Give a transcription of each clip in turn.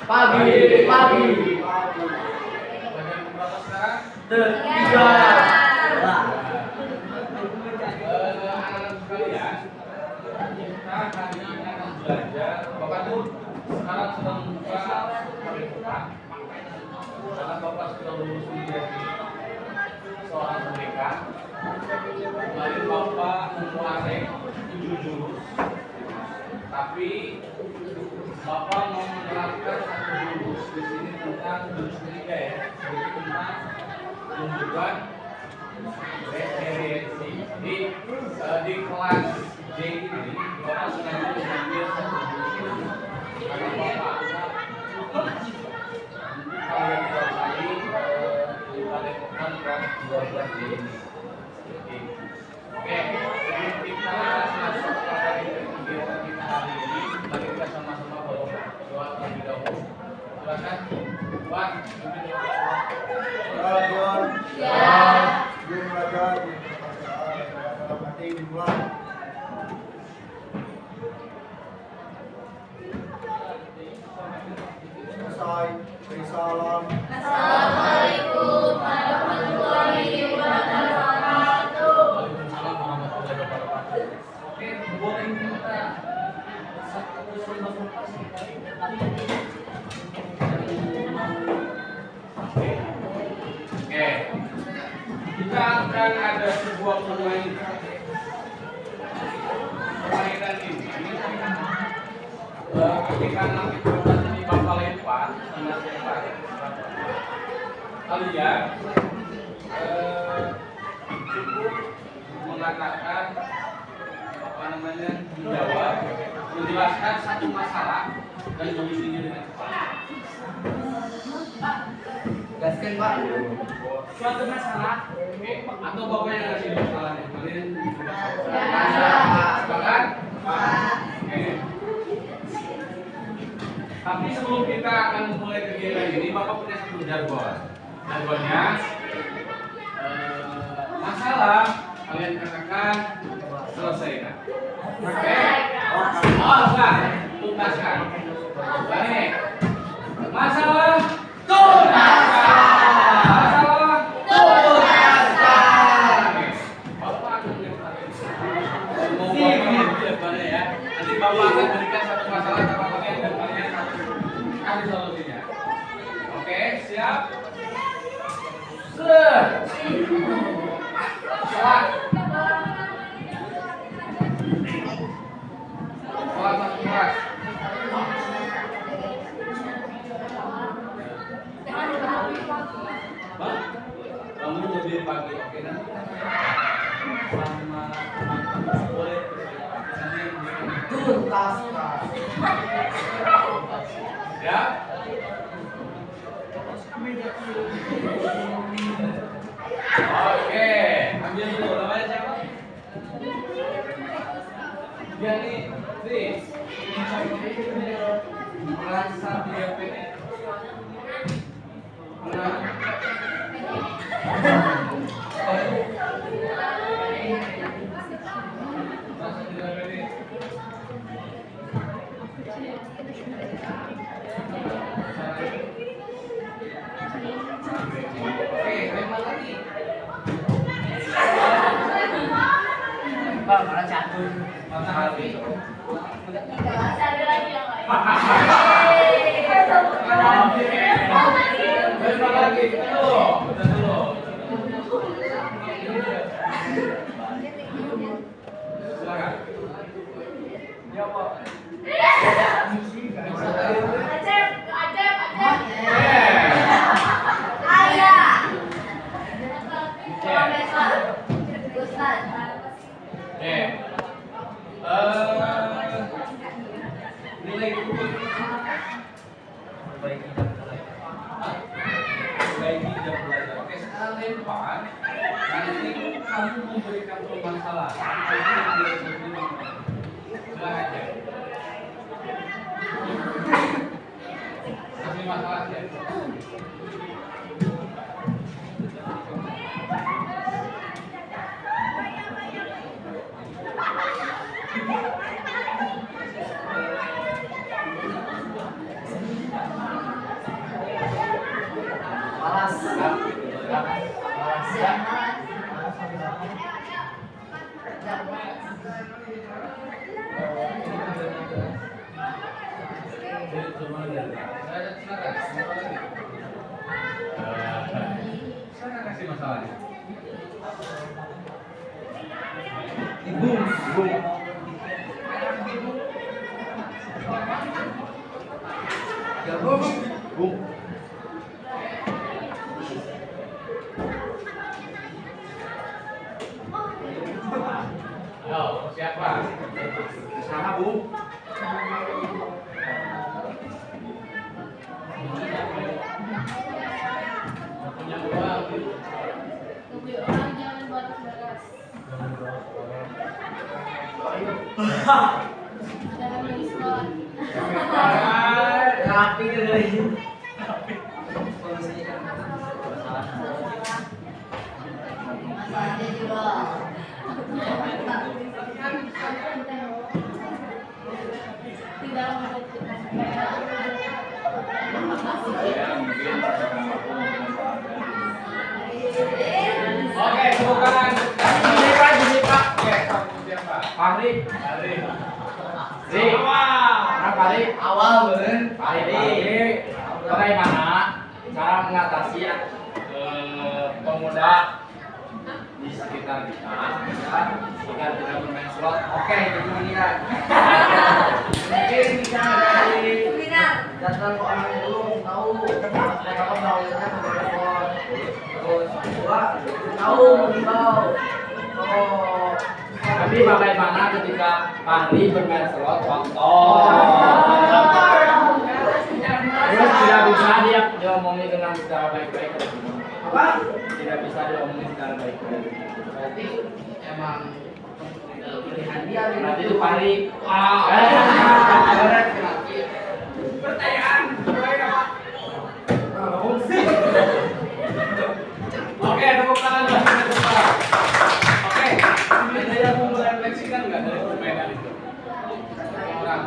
Pagi. Bagian berapa sekarang? Tiga. Anak-anak sekalian, kita hari ini akan belajar. Bapak tuh sekarang sedang membuka curriculum, karena Bapak sudah lulus menjadi seorang pendidikan. Kemarin Bapak menguasai 7 jurus, tapi Bapak mau menerapkan satu jurus di sini tentang jurus ketiga ya, jadi tentang pembukaan referensi. Di kelas J ini Bapak sengaja mengambil satu jurus karena Bapak kalian kuasai di padepokan kelas 12 J ini. Oke, sebelum kita masuk pada kegiatan kita hari ini, mari kita sama-sama berdoa terlebih dahulu. Silakan, Pak. Assalamualaikum warahmatullahi wabarakatuh. Waalaikumsalam warahmatullahi wabarakatuh. Oke, boleh minta satu presentasi. Oke, kita akan ada sebuah permainan. Permainan ini ketika nanti ini Bapak lempar sama siapa? Kalian cukup mengatakan menjawab, menjelaskan satu masalah dan mengisinya dengan cepat. Gaskan Pak. Suatu masalah, atau Bapak yang ngasih masalahnya? Kalian sepakat? Oke. Tapi sebelum kita akan memulai kegiatan ini, Bapak punya satu jargon. Jargonnya masalah kalian katakan selesaikan. Oke? Enggak, tuntaskan. Baik. Masalah tuntaskan. Masalah tuntaskan. Bapak akan menjawab ya. Nanti Bapak akan berikan satu masalah sama kalian dan kalian kasih solusinya. Oke, siap? Salah. Salah satu kelas. Bang, kamu lebih pagi, oke nanti sama teman-teman boleh Tuntaskan. ya. Oke, ambil dulu namanya siapa? Dia nih, Tris. Merasa dia pengen. Merasa tidak pede. Oke, lempar lagi. Pak, malah catur. Mana hati? Ada lagi yang lain. Lempar lagi. Kita dulu. Silakan. Ya, Pak. Acep. Yeah. Ayah. Ustaz. Oke. Nilai kubik. Perbaiki dan belajar. Perbaiki dan belajar. Oke, sekarang lempar. Nanti kamu memberikan permasalahan. Silakan ya. Kasih masalah ya. Sana kasih masalahnya. Ibu. Ya, Bu. Ayo, siapa? Sama, Bu. Punya uang. Beli orang jangan batas-batas. Jangan beli sekolah. Rapi kali. Solusinya kan Masalahnya juga. Tidak Oke, tepuk tangan. Gini Pak. Oke, siapa? Fahri. Hari. Fahri. Awal bener. Fahri. Bagaimana cara mengatasi pemuda di sekitar kita agar tidak bermain slot? Oke, begini ya. Mungkin bisa dari datang ke orang yang belum tahu mereka pergaulannya bermain slot. Terus kedua tahu mengimbau. Tapi bagaimana ketika Fahri bermain slot? Contoh. Terus tidak bisa dia diomongin dengan secara baik-baik. Apa? Tidak bisa diomongin secara baik-baik. Berarti emang pilihan dia. Berarti itu Fahri. Pertanyaan. Oke, tepuk tangan buat kita. Oke, ada yang mau merefleksikan nggak dari permainan itu? Orang.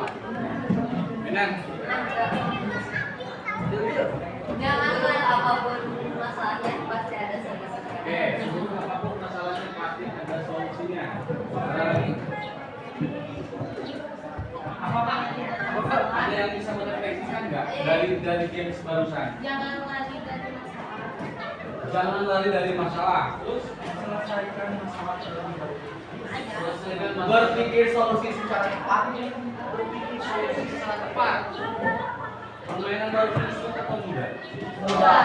Benar. Janganlah apapun masalahnya pasti ada solusinya. Oke, apapun masalahnya pasti ada solusinya. Ada lagi? Apa Pak? Ada yang bisa merefleksikan nggak dari games barusan? Jangan lari dari masalah. Jangan lari dari masalah. Terus Selesaikan masalah terlebih dahulu. selesaikan masalah. Berpikir solusi secara cepat. Berpikir solusi secara tepat. Permainan baru ini sulit atau mudah? Mudah.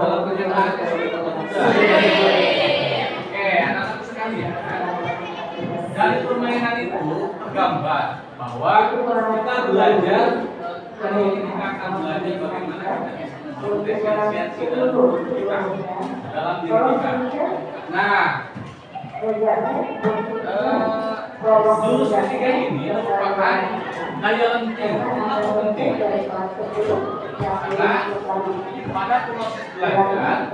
Dalam kenyataan sulit atau mudah? Oke, anak-anak sekalian. Dari permainan itu tergambar bahwa kita belajar kita akan belajar bagaimana kita bisa membangun efisiensi dalam hidup kita, dalam diri kita. Nah, jurus ketiga ini merupakan daya lenting. Kenapa penting? Karena pada proses belajar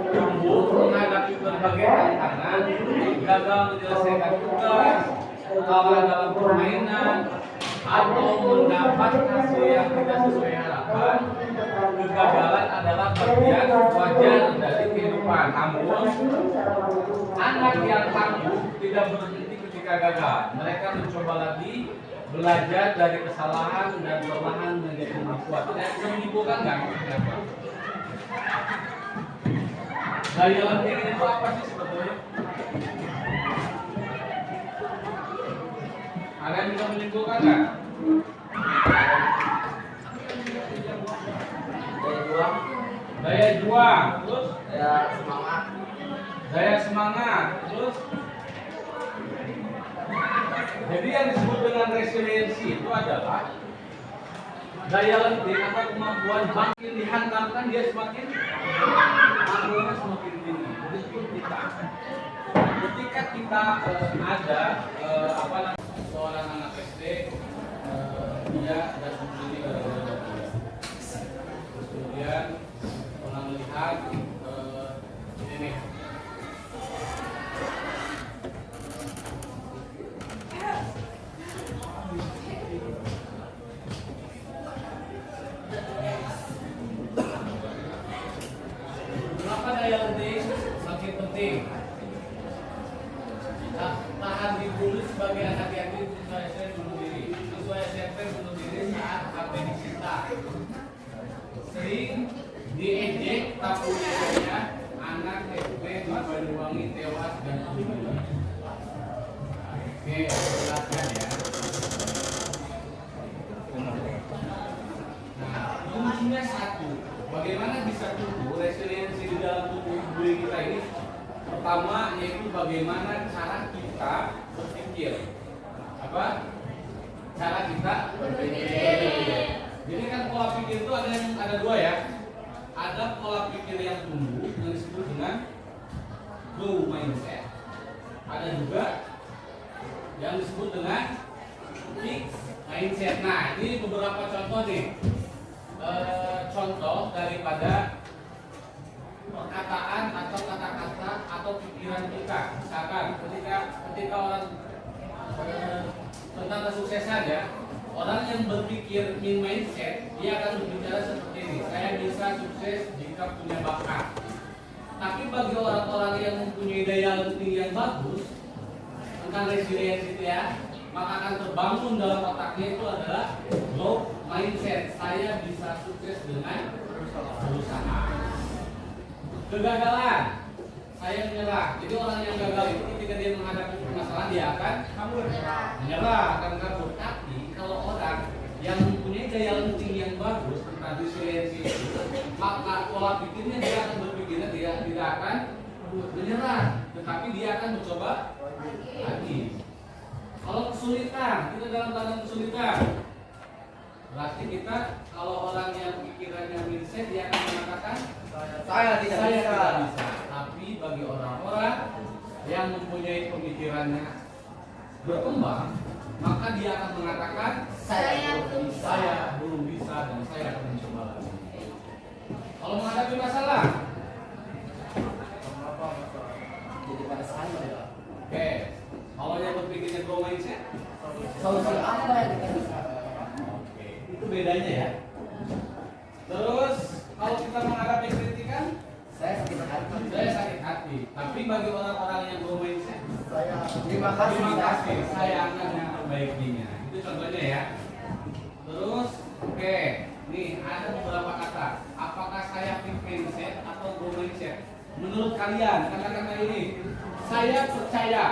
tumbuh menghadapi berbagai tantangan, gagal menyelesaikan tugas, kalah dalam permainan, atau mendapat hasil yang tidak sesuai harapan. Kegagalan adalah bagian wajar dari kehidupan. Namun, anak yang tangguh tidak berhenti ketika gagal. Mereka mencoba lagi, belajar dari kesalahan dan perlahan menjadi lebih kuat. Tidak bisa menyimpulkan nggak maksudnya apa? Daya lenting itu apa sih sebetulnya? Ada yang bisa menyimpulkan nggak? Daya juang. Daya juang, terus Daya semangat. daya semangat, terus jadi yang disebut dengan resiliensi itu adalah daya lenting atau kemampuan makin dihantarkan dia semakin anggotanya semakin tinggi. Meskipun kita ketika kita ada apa namanya seorang anak SD dia datang sendiri gara-gara bapak. Terus kemudian pernah melihat ini nih. Kenapa daya lenting makin penting? Tahan di sebagian hati-hati siswa SMP bunuh diri. Siswa SMP bunuh diri saat HP disita. Sering diejek tapi ya anak SD di Banyuwangi tewas dan bunuh. Oke, jelaskan ya. Nah, kuncinya satu. Bagaimana bisa tumbuh resiliensi di dalam tubuh kita ini? Pertama yaitu bagaimana cara kita berpikir. Apa? Cara kita berpikir. Jadi kan pola pikir itu ada dua ya. Ada pola pikir yang tumbuh yang disebut dengan growth mindset. Ada juga yang disebut dengan fixed mindset. Nah, ini beberapa contoh nih. Contoh daripada perkataan atau kata-kata atau pikiran kita. Misalkan ketika orang tentang kesuksesan ya, orang yang berpikir mindset dia akan berbicara seperti ini. Saya bisa sukses jika punya bakat. Tapi bagi orang-orang yang mempunyai daya lenting yang bagus tentang resilience itu ya, maka akan terbangun dalam otaknya itu adalah growth mindset. Saya bisa sukses dengan berusaha. Kegagalan, saya menyerah. Jadi orang yang gagal itu ketika dia menghadapi permasalahan dia akan menyerah, akan kabur. Tapi kalau orang yang mempunyai daya lenting yang bagus tentang resiliensi itu, maka pola pikirnya dia akan berpikirnya dia tidak akan menyerah, tetapi dia akan mencoba lagi. Kalau kesulitan, kita dalam keadaan kesulitan, berarti kita kalau orang yang pikirannya mindset dia akan mengatakan saya tidak bisa. Tapi bagi orang-orang yang mempunyai pemikirannya berkembang, maka dia akan mengatakan saya belum bisa dan saya akan mencoba lagi. Kalau menghadapi masalah, Jadi pada saya ya. oke. Kalau yang berpikirnya growth mindset, Solusi apa yang kita bisa? oke, itu bedanya ya. Terus kalau kita menghadapi kritikan, Saya sakit hati. saya sakit hati. Tapi bagi orang-orang yang growth mindset, Saya terima kasih. terima kasih, saya akan memperbaikinya. Itu contohnya ya. Terus, oke, nih ada beberapa kata. Apakah saya fixed mindset atau growth mindset? Menurut kalian, kata-kata ini, saya percaya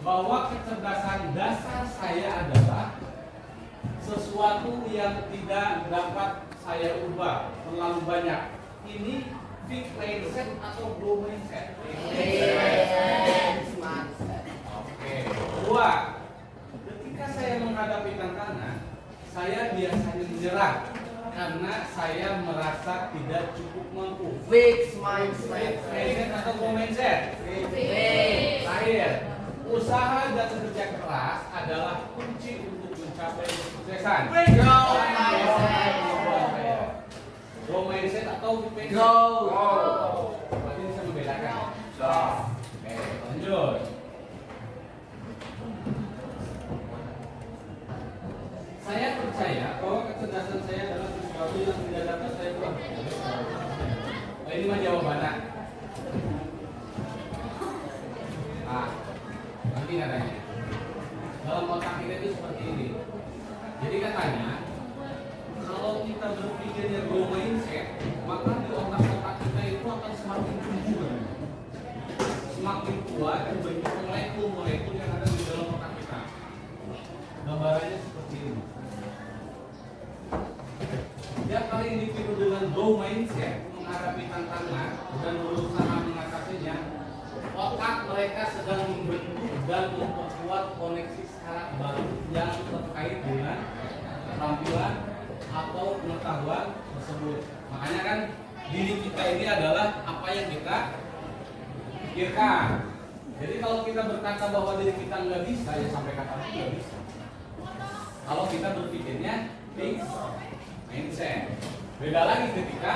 bahwa kecerdasan dasar saya adalah sesuatu yang tidak dapat saya ubah terlalu banyak. Ini fixed mindset atau growth mindset? Oke. Kedua, ketika saya menghadapi tantangan, saya biasanya menyerah karena saya merasa tidak cukup mampu. Fix mindset. Fixed mindset atau growth mindset? Terakhir, usaha dan kerja keras adalah kunci untuk mencapai kesuksesan. Growth mindset. Growth mindset atau mindset? Growth. Berarti bisa membedakan. Oke, lanjut. Saya percaya bahwa kecerdasan saya adalah sesuatu yang tidak dapat saya ubah. Oh, ini mah jawabannya. Nah, nanti katanya dalam otak kita itu seperti ini. Jadi katanya kalau kita berpikirnya growth mindset, maka di otak-otak kita itu akan semakin jujur, semakin kuat dan bentuk molekul-molekul yang ada di dalam otak kita. Gambarannya seperti ini. Setiap kali individu dengan growth mindset menghadapi tantangan dan berusaha mengatasinya, otak mereka sedang membentuk dan memperkuat koneksi saraf baru yang terkait dengan keterampilan atau pengetahuan tersebut. Makanya kan diri kita ini adalah apa yang kita pikirkan. Jadi kalau kita berkata bahwa diri kita nggak bisa, ya sampai kapanpun nggak bisa. Kalau kita berpikirnya fixed mindset. Beda lagi ketika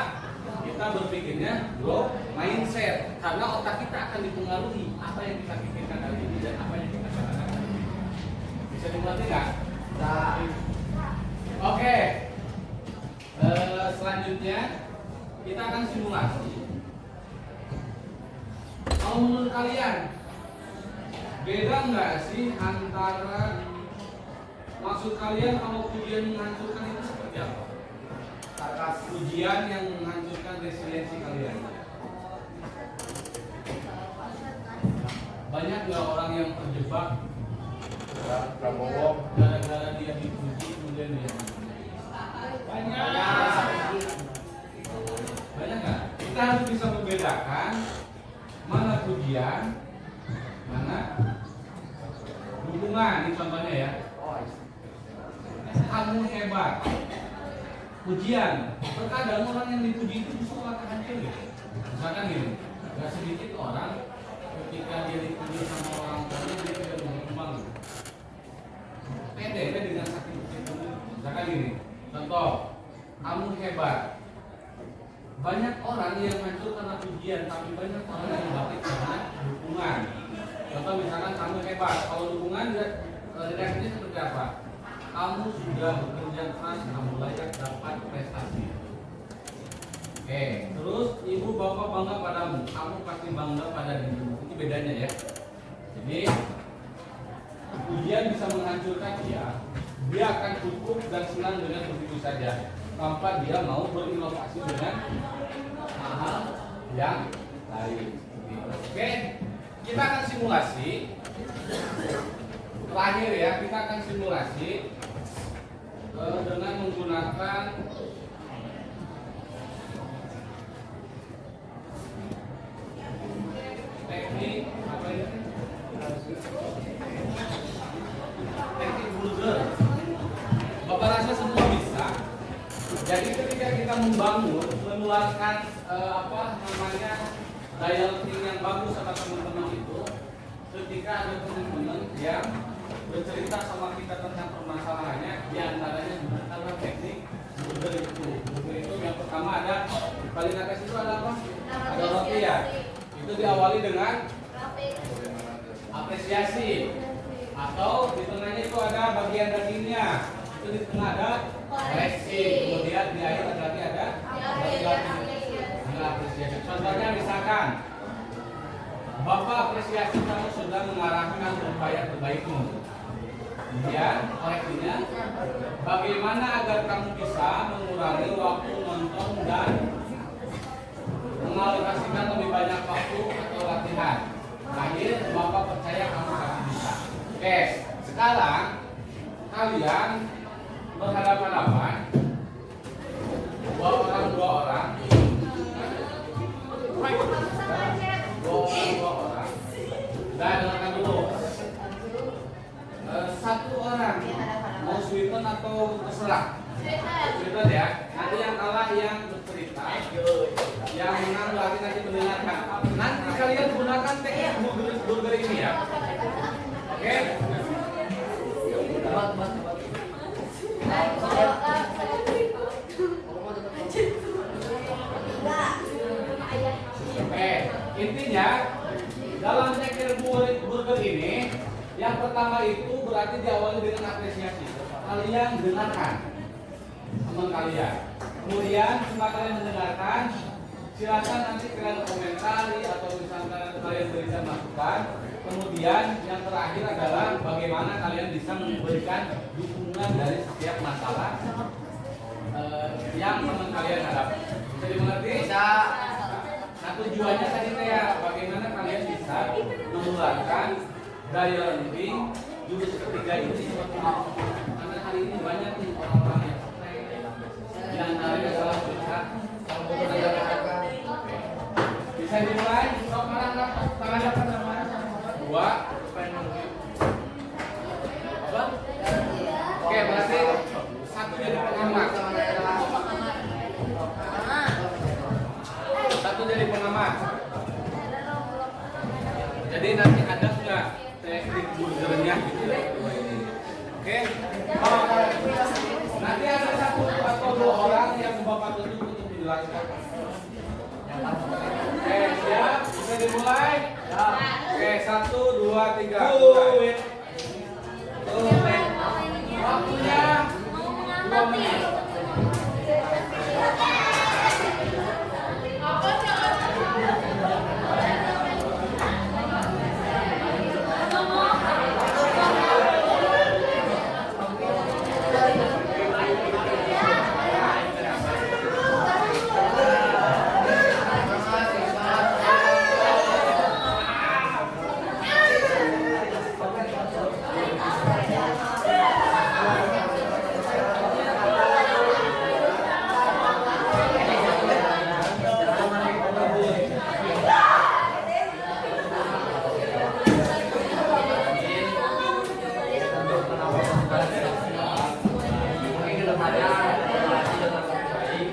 kita berpikirnya growth mindset, karena otak kita akan dipengaruhi apa yang kita pikirkan hari ini dan apa yang kita katakan hari ini. Bisa dimengerti nggak? Nah, Oke. Selanjutnya kita akan simulasi. Kalau menurut kalian Beda nggak sih antara maksud kalian kalau pujian menghancurkan itu seperti apa? Pujian yang menghancurkan resiliensi kalian. Banyak nggak orang yang terjebak Prabowo. gara-gara dia dipuji kemudian dia banyak nggak? Kita harus bisa membedakan mana pujian, mana dukungan. Ini contohnya ya. Kamu hebat. Pujian. Terkadang orang yang dipuji itu justru akan hancur gitu. Misalkan gini, nggak sedikit orang ketika dia dipuji sama orang tuanya dia tidak berkembang. Pede dengan sakit itu. Misalkan gini, contoh, kamu hebat. Banyak orang yang hancur karena pujian, tapi banyak orang yang bangkit karena dukungan. Contoh misalkan kamu hebat, kalau dukungan reaksinya seperti apa? Kamu sudah bekerja keras, kamu layak dapat prestasi. Oke, terus ibu bapak bangga padamu, kamu pasti bangga pada dirimu. Ini bedanya ya. Jadi pujian bisa menghancurkan dia akan cukup dan senang dengan begitu saja, tanpa dia mau berinovasi dengan hal yang lain. Oke, kita akan simulasi. Terakhir ya, kita akan simulasi dengan menggunakan teknik apa ini? Teknik Bulger. Bapak rasa semua bisa. Jadi ketika kita membangun, menularkan daya lemting yang bagus sama teman-teman itu, ketika ada teman-teman yang bercerita sama kita tentang permasalahannya, diantaranya menggunakan teknik Bulger itu. Bulger itu yang pertama ada paling atas itu ada apa? Ada roti ya. Itu diawali dengan apresiasi, atau di tengahnya itu ada bagian dagingnya, itu di tengah ada koreksi, kemudian di akhir lagi ada apresiasi. Contohnya misalkan Bapak apresiasi kamu sudah mengarahkan upaya terbaikmu. Kemudian koreksinya, bagaimana agar kamu bisa mengurangi waktu nonton dan mengalokasikan lebih banyak waktu atau latihan. Akhir Bapak percaya kamu pasti bisa. Oke, sekarang kalian berhadapan-hadapan dua orang. Dan dengarkan dulu. Satu orang mau sweeten atau terserah. Sweeten ya. Nanti yang kalah yang bercerita, yang menang berarti nanti mendengarkan. Nanti kalian gunakan teknik burger ini ya. Oke? Intinya dalam teknik burger ini, yang pertama itu berarti diawali dengan apresiasi. Kalian dengarkan teman kalian. Kemudian setelah kalian mendengarkan, silakan nanti kalian komentari atau misalkan kalian berikan masukan. Kemudian yang terakhir adalah bagaimana kalian bisa memberikan dukungan dari setiap masalah yang teman kalian hadapi. Bisa dimengerti? Bisa. Nah, tujuannya tadi ya bagaimana kalian bisa menularkan daya lemting jurus ketiga ini seperti itu. Karena hari ini banyak nih orang-orang yang yang antaranya adalah bisa dimulai. Sok tangan dapat sama dua. Apa? Oke, berarti satu jadi pengamat. Satu jadi pengamat. Jadi nanti ada nggak teknik burgernya gitu ya? Oke. Nanti ada satu atau dua orang yang Bapak tunjuk untuk menjelaskan. Oke, siap? Bisa dimulai? Oke, 1, 2, 3. Waktunya 2 menit. Ngomong Mungkin kedepannya relasi dengan lebih baik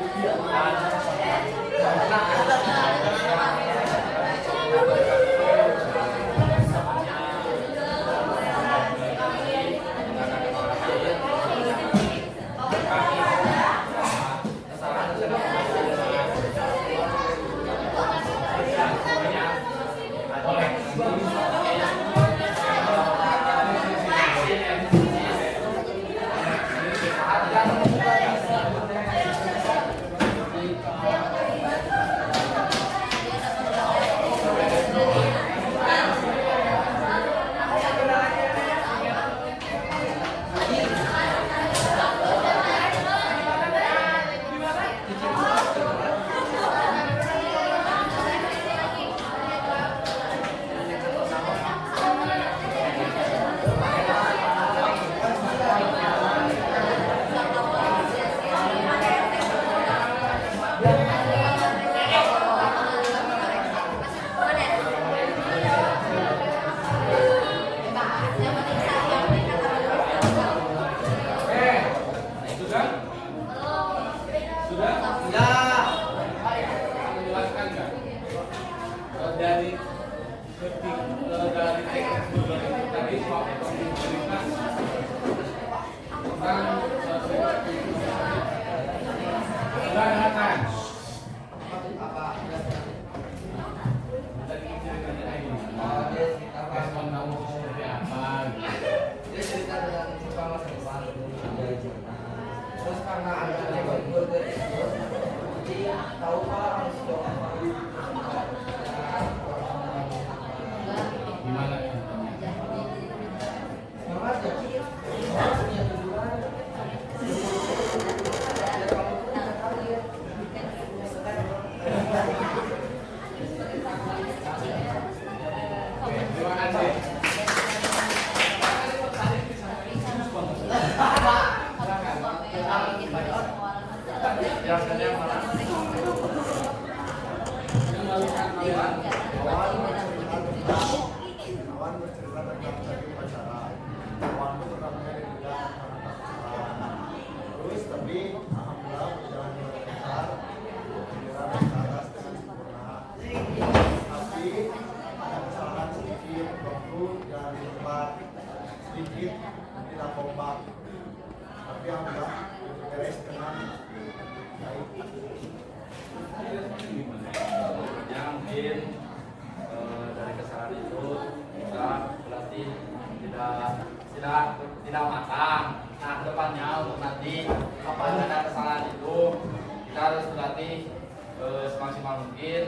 tidak matang. Nah, kedepannya untuk nanti apabila ada kesalahan itu kita harus berlatih semaksimal mungkin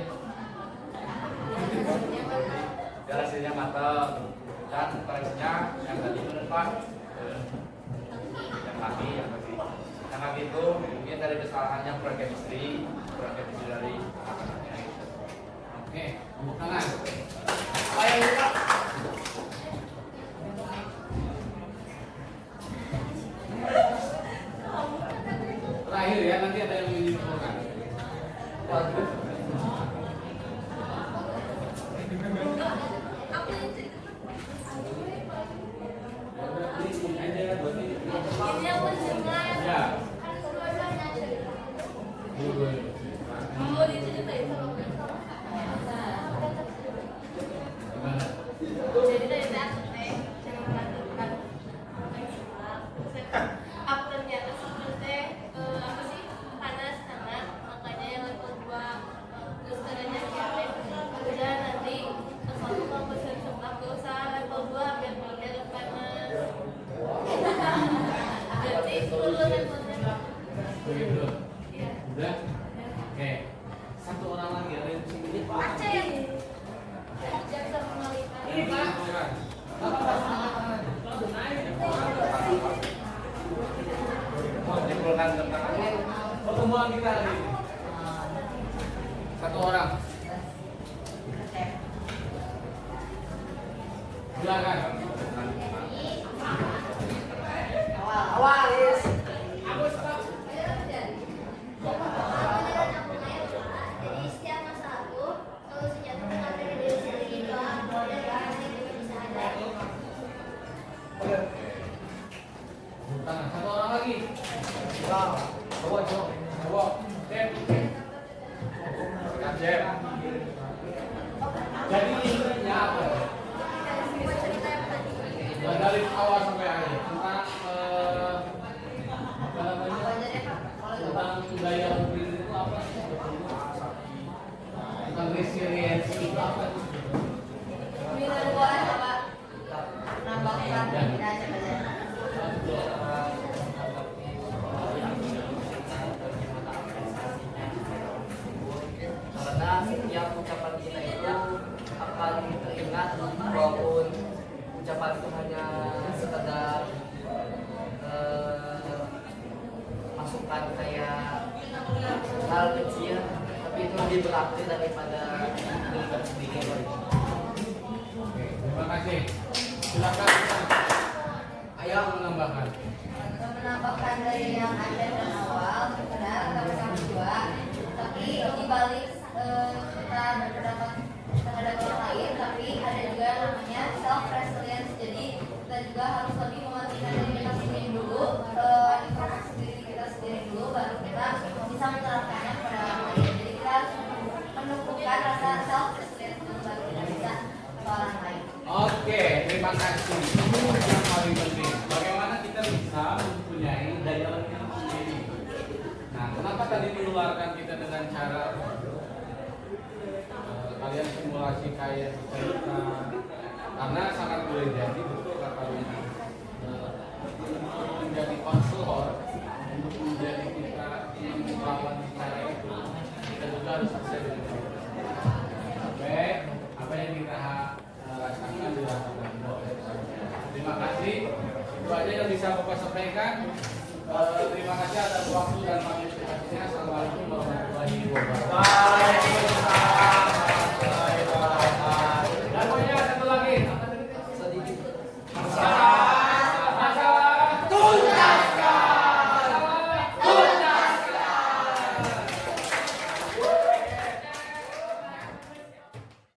biar hasilnya matang. Dan koreksinya yang tadi itu Pak, yang kaki itu mungkin dari kesalahannya kurang chemistry dari anak-anaknya. Oke, tepuk tangan. Ayo Pak. Terakhir ya, nanti ada yang ingin dilakukan. Udah? Oke. Satu orang lagi ada yang sini. Ini Pak. Simpulkan tentang Pertemuan kita hari ini. Satu orang. Silakan. awal Is. Jadi setiap masalah itu solusinya itu bukan dari diri sendiri doang, dari orang yang bisa ada. tangan. Satu orang lagi. Wow. Coba. Coba. Cep. Cep. Jadi intinya apa? Dari awal sampai akhir tentang apa namanya? Tentang daya beli itu apa sih? Tentang resiliensi itu apa sih? Karena setiap ucapan kita itu akan teringat walaupun ucapan itu hanya sekedar masukan kayak hal kecil, tapi itu lebih berarti daripada diri sendiri. Oke, terima kasih. Silakan. Ayah menambahkan. Menambahkan dari yang ada dan awal benar kata kedua, tapi di balik kita berpendapat terhadap orang lain, tapi ada juga namanya self resilience. Jadi kita juga harus lebih mementingkan diri kita sendiri dulu, informasi diri kita sendiri dulu, baru kita bisa menerapkannya kepada orang lain. Jadi kita harus menumbuhkan rasa self resilience dulu, baru kita bisa ke orang lain. Oke, terima kasih. Itu yang paling penting. Bagaimana kita bisa mempunyai daya lengan sendiri. Nah, kenapa tadi menularkan kita dengan cara kalian simulasi kayak cerita? Karena sangat boleh jadi betul kata Wina. Untuk menjadi konselor, untuk menjadi kita yang melawan cara itu, kita juga harus akses dengan itu. Sampai apa yang kita rasakan dirasakan. Terima kasih. Itu aja yang bisa Bapak sampaikan. Terima kasih atas waktu dan partisipasinya. Assalamualaikum warahmatullahi wabarakatuh. Waalaikumsalam.